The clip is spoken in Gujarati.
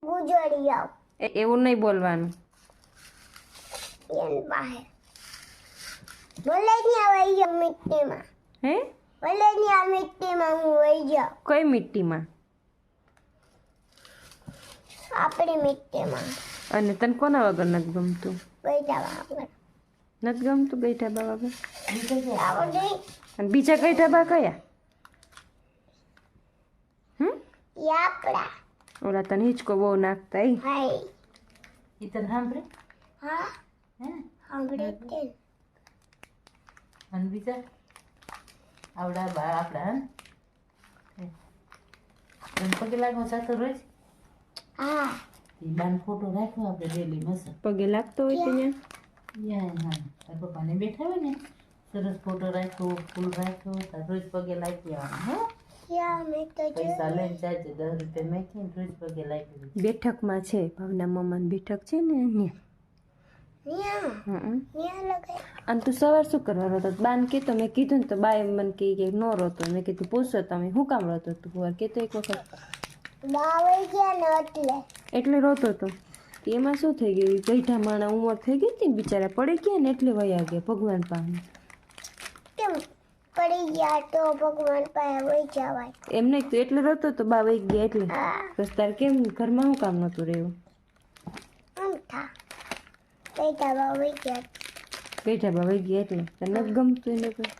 ગુજરી આવ એવું નહીં બોલવાનું. એન બહાર બોલે ની આવે ઈ મિટ્ટીમાં. હે બોલે ની આ મિટ્ટીમાં હું વઈ જાઉં. કઈ મિટ્ટીમાં? આપણી મિટ્ટીમાં. અને તને કોના વગર નથી ગમતું? બેઠા વગર. નથી ગમતું ગઈઠા બા વગર? આવડે અને બીજા ગઈઠા બા કયા? ઈ આપડા. ઓલા તને હિંચકો બહુ નાખતા ઈ? હાય ઈ તને સાંભળે? હા હે? સાંભળે તે. અને બીજા આવડા બા આપડા હે તને પગે લાગવા સાથે રોજ હા ઈ બાન ફોટો રાખ્યો આપણે ડેલી મસ્ત પગે લાગતો હોય તો ત્યાં? હા તાર પપ્પાને બેઠા હોય ને સરસ ફોટો રાખ્યો ફૂલ રાખ્યો તાર રોજ પગે લાગી આવવાનું હે યા મેં તો પૈસા લઈને જાજે 10 રૂપિયા મેકીને રોજ પગે લાગી બેઠકમાં છે ભાવના મમ્માની બેઠક છે ને અહીંયા. ન્યા હમ. ન્યા લગાય. અને તું સવાર શું કરવા રોતો? બાન કીધું મેં કીધું ને તો બાએ મને કહે કે ન રોતો. મેં કીધું પૂછો તમે શું કામ રોતો? તું વાર કહેતો એક વખત બાવઈ ગયા ને એટલે રોતો હતો. એમાં શું થઈ ગયું? ગઈઠા માણા ઉંમર થઈ ગઈ હતી ને બિચારા પડી ગયા ને એટલે વયા ગયા ભગવાન પાસે. કેમ પડી ગયા તો ભગવાન પાસે વઈ જવાય. એમ નહીં તું એટલે રોતો તો બા વહી ગયા એટલે. હા બસ તારે કેમ ઘરમાં શું કામ નહોતું રહેવું? આમ થા બેઠા વઈ ગયા. ગઈઠા બા વહી ગયા એટલે તને નથી ગમતું એને કોઈ?